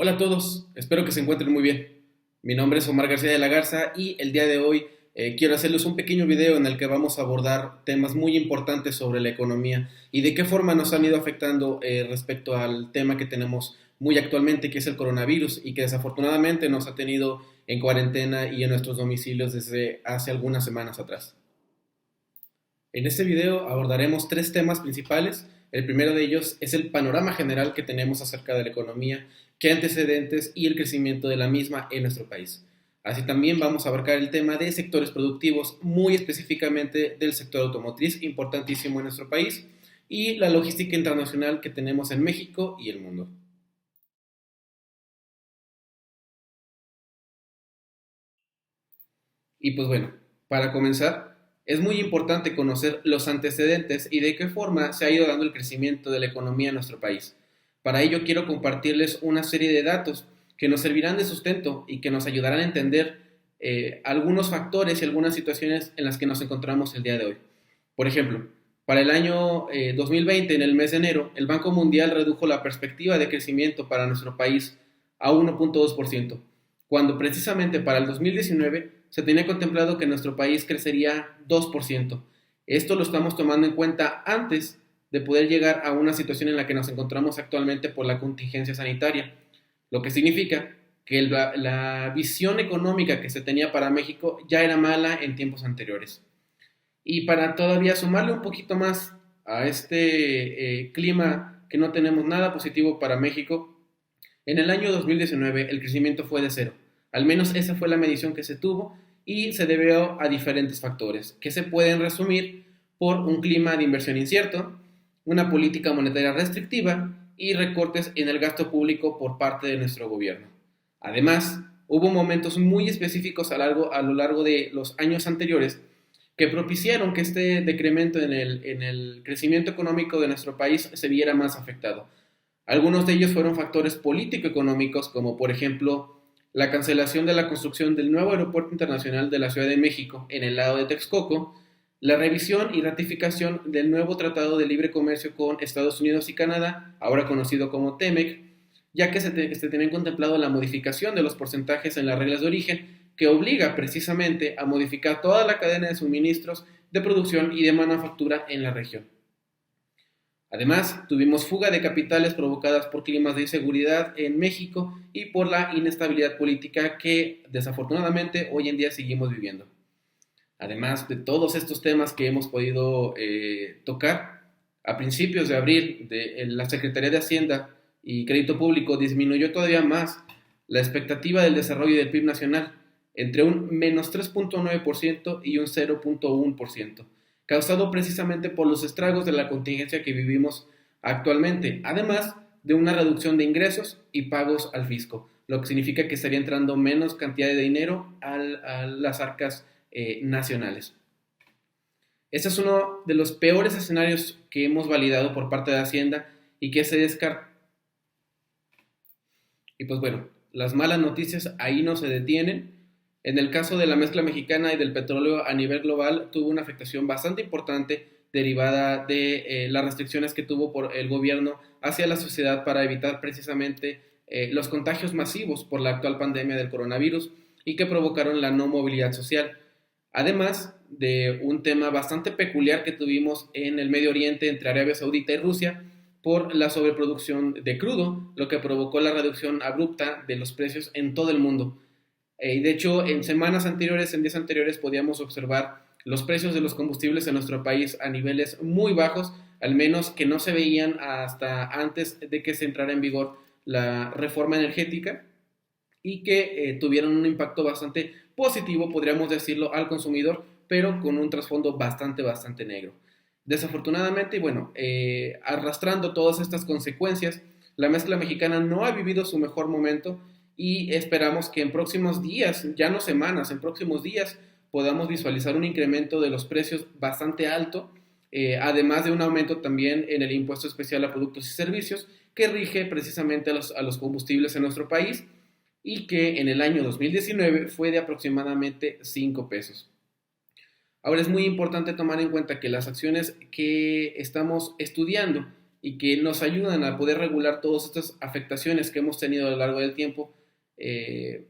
Hola a todos, espero que se encuentren muy bien. Mi nombre es Omar García de la Garza y el día de hoy quiero hacerles un pequeño video en el que vamos a abordar temas muy importantes sobre la economía y de qué forma nos han ido afectando respecto al tema que tenemos muy actualmente, que es el coronavirus y que desafortunadamente nos ha tenido en cuarentena y en nuestros domicilios desde hace algunas semanas atrás. En este video abordaremos tres temas principales. El primero de ellos es el panorama general que tenemos acerca de la economía, qué antecedentes y el crecimiento de la misma en nuestro país. Así también vamos a abarcar el tema de sectores productivos, muy específicamente del sector automotriz, importantísimo en nuestro país, y la logística internacional que tenemos en México y el mundo. Y pues bueno, para comenzar, es muy importante conocer los antecedentes y de qué forma se ha ido dando el crecimiento de la economía en nuestro país. Para ello quiero compartirles una serie de datos que nos servirán de sustento y que nos ayudarán a entender algunos factores y algunas situaciones en las que nos encontramos el día de hoy. Por ejemplo, para el año 2020, en el mes de enero, el Banco Mundial redujo la perspectiva de crecimiento para nuestro país a 1.2%, cuando precisamente para el 2019 se tenía contemplado que nuestro país crecería 2%. Esto lo estamos tomando en cuenta antes de poder llegar a una situación en la que nos encontramos actualmente por la contingencia sanitaria, lo que significa que la visión económica que se tenía para México ya era mala en tiempos anteriores. Y para todavía sumarle un poquito más a este clima que no tenemos nada positivo para México, en el año 2019 el crecimiento fue de cero. Al menos esa fue la medición que se tuvo y se debió a diferentes factores que se pueden resumir por un clima de inversión incierto, una política monetaria restrictiva y recortes en el gasto público por parte de nuestro gobierno. Además, hubo momentos muy específicos a lo largo de los años anteriores que propiciaron que este decremento en el crecimiento económico de nuestro país se viera más afectado. Algunos de ellos fueron factores político-económicos, como por ejemplo la cancelación de la construcción del nuevo aeropuerto internacional de la Ciudad de México en el lado de Texcoco, la revisión y ratificación del nuevo Tratado de Libre Comercio con Estados Unidos y Canadá, ahora conocido como TEMEC, ya que se tenía contemplado la modificación de los porcentajes en las reglas de origen, que obliga precisamente a modificar toda la cadena de suministros, de producción y de manufactura en la región. Además, tuvimos fuga de capitales provocadas por climas de inseguridad en México y por la inestabilidad política que desafortunadamente hoy en día seguimos viviendo. Además de todos estos temas que hemos podido tocar, a principios de abril la Secretaría de Hacienda y Crédito Público disminuyó todavía más la expectativa del desarrollo del PIB nacional entre un menos 3.9% y un 0.1%, causado precisamente por los estragos de la contingencia que vivimos actualmente, además de una reducción de ingresos y pagos al fisco, lo que significa que estaría entrando menos cantidad de dinero a las arcas nacionales. Este es uno de los peores escenarios que hemos validado por parte de Hacienda y que se descarta. Y pues bueno, las malas noticias ahí no se detienen. En el caso de la mezcla mexicana y del petróleo a nivel global, tuvo una afectación bastante importante derivada de las restricciones que tuvo por el gobierno hacia la sociedad para evitar precisamente los contagios masivos por la actual pandemia del coronavirus y que provocaron la no movilidad social. Además de un tema bastante peculiar que tuvimos en el Medio Oriente entre Arabia Saudita y Rusia por la sobreproducción de crudo, lo que provocó la reducción abrupta de los precios en todo el mundo. De hecho, en semanas anteriores, en días anteriores, podíamos observar los precios de los combustibles en nuestro país a niveles muy bajos, al menos que no se veían hasta antes de que se entrara en vigor la reforma energética y que tuvieron un impacto bastante positivo, podríamos decirlo, al consumidor, pero con un trasfondo bastante negro. Desafortunadamente, y bueno, arrastrando todas estas consecuencias, la mezcla mexicana no ha vivido su mejor momento y esperamos que en próximos días, ya no semanas, en próximos días, podamos visualizar un incremento de los precios bastante alto, además de un aumento también en el impuesto especial a productos y servicios que rige precisamente a los combustibles en nuestro país y que en el año 2019 fue de aproximadamente 5 pesos. Ahora es muy importante tomar en cuenta que las acciones que estamos estudiando y que nos ayudan a poder regular todas estas afectaciones que hemos tenido a lo largo del tiempo,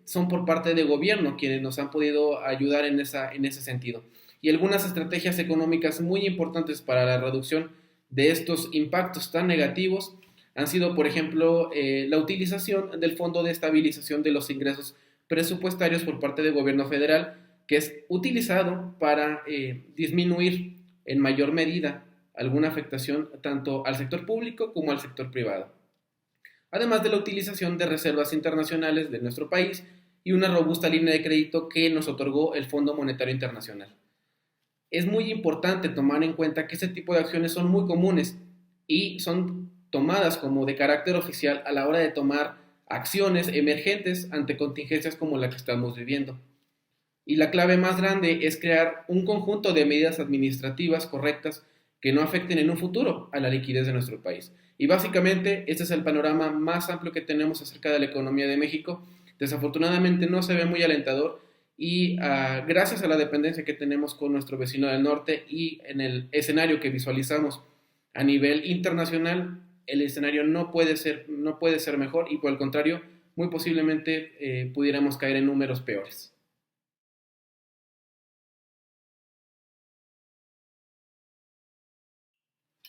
son por parte del gobierno quienes nos han podido ayudar en ese sentido. Y algunas estrategias económicas muy importantes para la reducción de estos impactos tan negativos han sido, por ejemplo, la utilización del Fondo de Estabilización de los Ingresos Presupuestarios por parte del gobierno federal, que es utilizado para disminuir en mayor medida alguna afectación tanto al sector público como al sector privado. Además de la utilización de reservas internacionales de nuestro país y una robusta línea de crédito que nos otorgó el Fondo Monetario Internacional. Es muy importante tomar en cuenta que este tipo de acciones son muy comunes y son tomadas como de carácter oficial a la hora de tomar acciones emergentes ante contingencias como la que estamos viviendo. Y la clave más grande es crear un conjunto de medidas administrativas correctas que no afecten en un futuro a la liquidez de nuestro país. Y básicamente este es el panorama más amplio que tenemos acerca de la economía de México. Desafortunadamente no se ve muy alentador y gracias a la dependencia que tenemos con nuestro vecino del norte y en el escenario que visualizamos a nivel internacional, el escenario no puede ser mejor y por el contrario, muy posiblemente pudiéramos caer en números peores.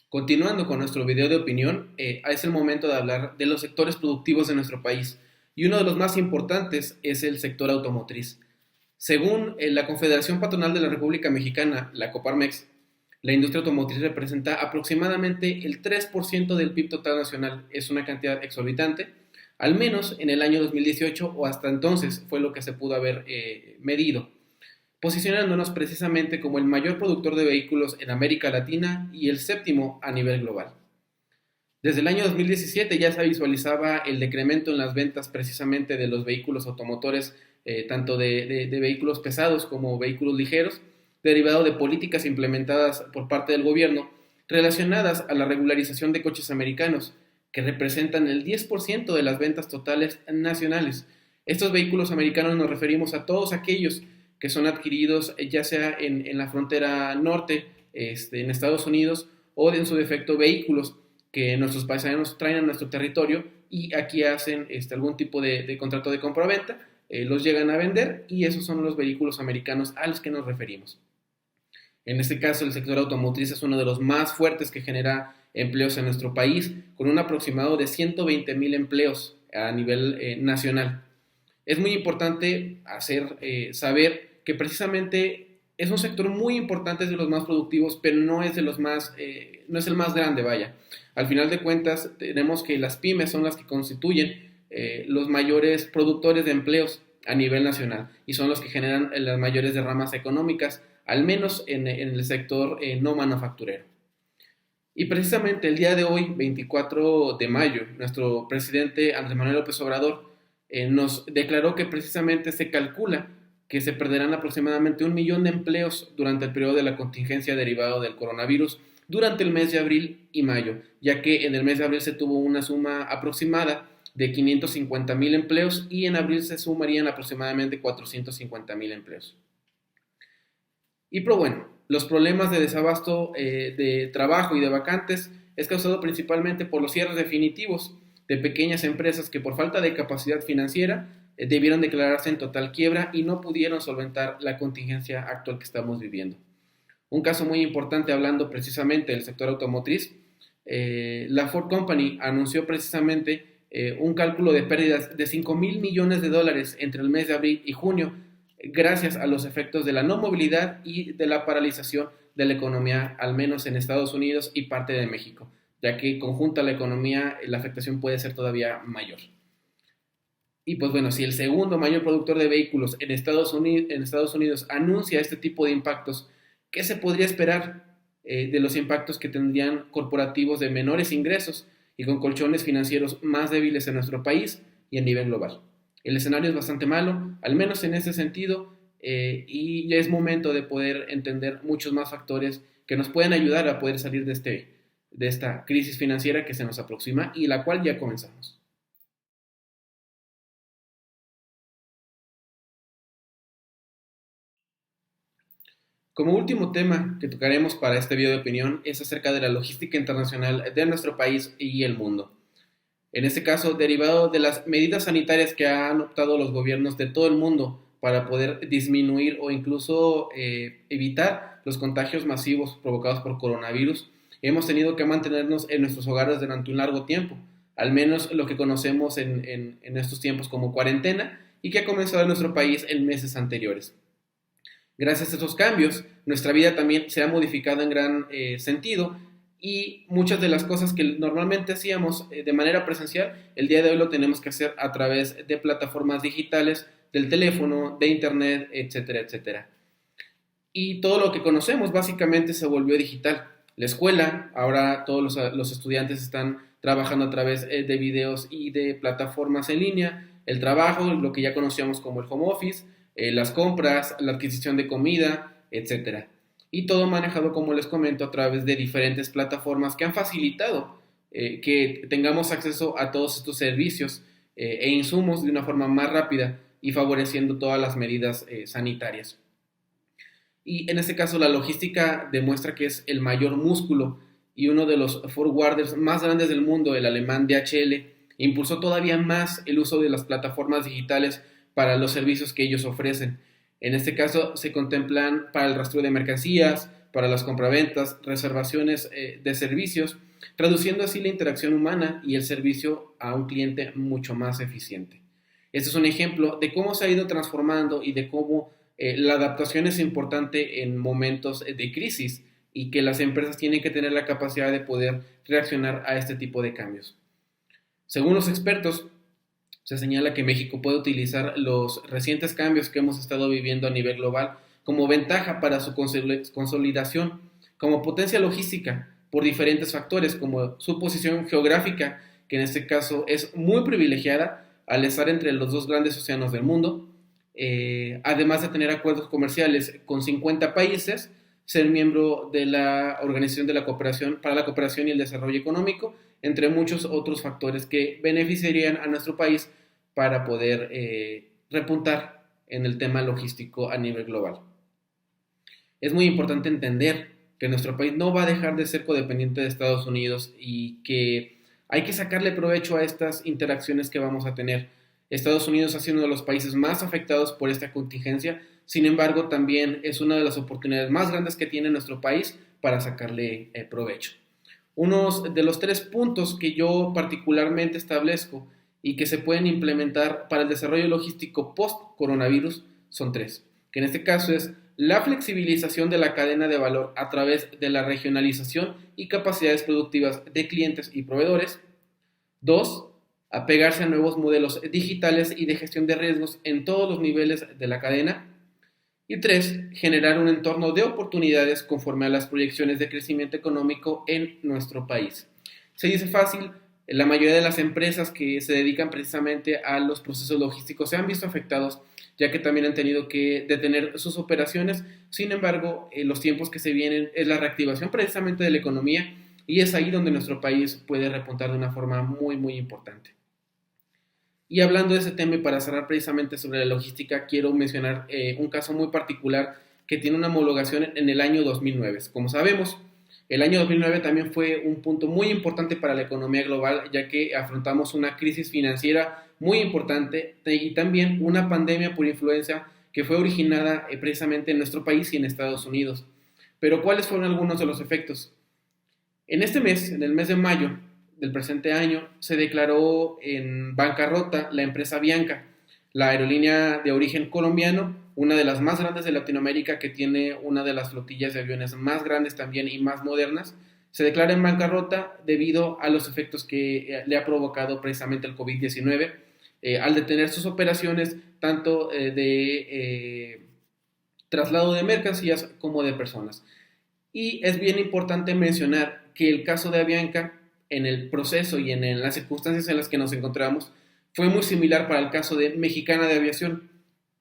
Continuando con nuestro video de opinión, es el momento de hablar de los sectores productivos de nuestro país y uno de los más importantes es el sector automotriz. Según la Confederación Patronal de la República Mexicana, la Coparmex, la industria automotriz representa aproximadamente el 3% del PIB total nacional. Es una cantidad exorbitante, al menos en el año 2018 o hasta entonces fue lo que se pudo haber medido, posicionándonos precisamente como el mayor productor de vehículos en América Latina y el séptimo a nivel global. Desde el año 2017 ya se visualizaba el decremento en las ventas precisamente de los vehículos automotores, tanto de vehículos pesados como vehículos ligeros, derivado de políticas implementadas por parte del gobierno relacionadas a la regularización de coches americanos, que representan el 10% de las ventas totales nacionales. Estos vehículos americanos nos referimos a todos aquellos que son adquiridos ya sea en la frontera norte, en Estados Unidos, o en su defecto vehículos que nuestros paisanos traen a nuestro territorio y aquí hacen algún tipo de contrato de compra-venta, los llegan a vender y esos son los vehículos americanos a los que nos referimos. En este caso, el sector automotriz es uno de los más fuertes que genera empleos en nuestro país, con un aproximado de 120,000 empleos a nivel nacional. Es muy importante saber que precisamente es un sector muy importante, es de los más productivos, pero no es no es el más grande, vaya. Al final de cuentas, tenemos que las pymes son las que constituyen los mayores productores de empleos a nivel nacional y son los que generan las mayores derramas económicas, al menos en el sector no manufacturero. Y precisamente el día de hoy, 24 de mayo, nuestro presidente Andrés Manuel López Obrador nos declaró que precisamente se calcula que se perderán aproximadamente 1 millón de empleos durante el periodo de la contingencia derivado del coronavirus durante el mes de abril y mayo, ya que en el mes de abril se tuvo una suma aproximada de 550,000 empleos y en abril se sumarían aproximadamente 450,000 empleos. Y pero bueno, los problemas de desabasto de trabajo y de vacantes es causado principalmente por los cierres definitivos de pequeñas empresas que por falta de capacidad financiera debieron declararse en total quiebra y no pudieron solventar la contingencia actual que estamos viviendo. Un caso muy importante hablando precisamente del sector automotriz, la Ford Company anunció precisamente un cálculo de pérdidas de 5,000 millones de dólares entre el mes de abril y junio, gracias a los efectos de la no movilidad y de la paralización de la economía, al menos en Estados Unidos y parte de México, ya que conjunta la economía, la afectación puede ser todavía mayor. Y pues bueno, si el segundo mayor productor de vehículos en Estados Unidos anuncia este tipo de impactos, ¿qué se podría esperar de los impactos que tendrían corporativos de menores ingresos y con colchones financieros más débiles en nuestro país y a nivel global? El escenario es bastante malo, al menos en ese sentido, y ya es momento de poder entender muchos más factores que nos pueden ayudar a poder salir de esta crisis financiera que se nos aproxima y la cual ya comenzamos. Como último tema que tocaremos para este video de opinión es acerca de la logística internacional de nuestro país y el mundo. En este caso, derivado de las medidas sanitarias que han adoptado los gobiernos de todo el mundo para poder disminuir o incluso evitar los contagios masivos provocados por coronavirus, hemos tenido que mantenernos en nuestros hogares durante un largo tiempo, al menos lo que conocemos en estos tiempos como cuarentena y que ha comenzado en nuestro país en meses anteriores. Gracias a estos cambios, nuestra vida también se ha modificado en gran sentido y muchas de las cosas que normalmente hacíamos de manera presencial, el día de hoy lo tenemos que hacer a través de plataformas digitales, del teléfono, de internet, etcétera, etcétera. Y todo lo que conocemos básicamente se volvió digital. La escuela, ahora todos los estudiantes están trabajando a través de videos y de plataformas en línea, el trabajo, lo que ya conocíamos como el home office, las compras, la adquisición de comida, etcétera. Y todo manejado, como les comento, a través de diferentes plataformas que han facilitado que tengamos acceso a todos estos servicios e insumos de una forma más rápida y favoreciendo todas las medidas sanitarias. Y en este caso la logística demuestra que es el mayor músculo y uno de los forwarders más grandes del mundo, el alemán DHL, impulsó todavía más el uso de las plataformas digitales para los servicios que ellos ofrecen. En este caso se contemplan para el rastreo de mercancías, para las compraventas, reservaciones de servicios, reduciendo así la interacción humana y el servicio a un cliente mucho más eficiente. Este es un ejemplo de cómo se ha ido transformando y de cómo la adaptación es importante en momentos de crisis y que las empresas tienen que tener la capacidad de poder reaccionar a este tipo de cambios. Según los expertos, se señala que México puede utilizar los recientes cambios que hemos estado viviendo a nivel global como ventaja para su consolidación como potencia logística por diferentes factores, como su posición geográfica, que en este caso es muy privilegiada al estar entre los dos grandes océanos del mundo, además de tener acuerdos comerciales con 50 países, ser miembro de la Organización de la Cooperación para la Cooperación y el Desarrollo Económico, entre muchos otros factores que beneficiarían a nuestro país para poder repuntar en el tema logístico a nivel global. Es muy importante entender que nuestro país no va a dejar de ser codependiente de Estados Unidos y que hay que sacarle provecho a estas interacciones que vamos a tener. Estados Unidos ha sido uno de los países más afectados por esta contingencia, sin embargo también es una de las oportunidades más grandes que tiene nuestro país para sacarle provecho. Uno de los 3 puntos que yo particularmente establezco y que se pueden implementar para el desarrollo logístico post-coronavirus son 3, que en este caso es la flexibilización de la cadena de valor a través de la regionalización y capacidades productivas de clientes y proveedores. 2, apegarse a nuevos modelos digitales y de gestión de riesgos en todos los niveles de la cadena. Y 3, generar un entorno de oportunidades conforme a las proyecciones de crecimiento económico en nuestro país. Se dice fácil, la mayoría de las empresas que se dedican precisamente a los procesos logísticos se han visto afectados, ya que también han tenido que detener sus operaciones. Sin embargo, los tiempos que se vienen es la reactivación precisamente de la economía y es ahí donde nuestro país puede repuntar de una forma muy, muy importante. Y hablando de ese tema y para cerrar precisamente sobre la logística, quiero mencionar un caso muy particular que tiene una homologación en el año 2009. Como sabemos, el año 2009 también fue un punto muy importante para la economía global, ya que afrontamos una crisis financiera muy importante y también una pandemia por influenza que fue originada precisamente en nuestro país y en Estados Unidos. Pero ¿cuáles fueron algunos de los efectos? En este mes, en el mes de mayo del presente año, se declaró en bancarrota la empresa Avianca, la aerolínea de origen colombiano, una de las más grandes de Latinoamérica, que tiene una de las flotillas de aviones más grandes también y más modernas. Se declara en bancarrota debido a los efectos que le ha provocado precisamente el COVID-19, al detener sus operaciones tanto de traslado de mercancías como de personas. Y es bien importante mencionar que el caso de Avianca, en el proceso y en las circunstancias en las que nos encontramos, fue muy similar para el caso de Mexicana de Aviación,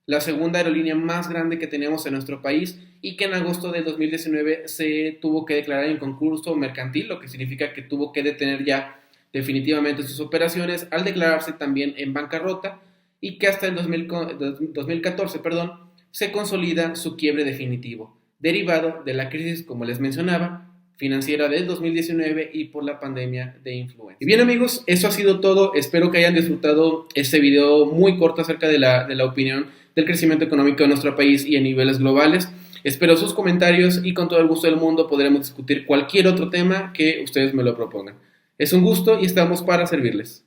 la segunda aerolínea más grande que tenemos en nuestro país y que en agosto de 2019 se tuvo que declarar en concurso mercantil, lo que significa que tuvo que detener ya definitivamente sus operaciones al declararse también en bancarrota y que hasta el 2014 se consolida su quiebre definitivo. derivado de la crisis, como les mencionaba, financiera del 2019 y por la pandemia de influenza. Y bien amigos, eso ha sido todo. Espero que hayan disfrutado este video muy corto acerca de la opinión del crecimiento económico de nuestro país y a niveles globales. Espero sus comentarios y con todo el gusto del mundo podremos discutir cualquier otro tema que ustedes me lo propongan. Es un gusto y estamos para servirles.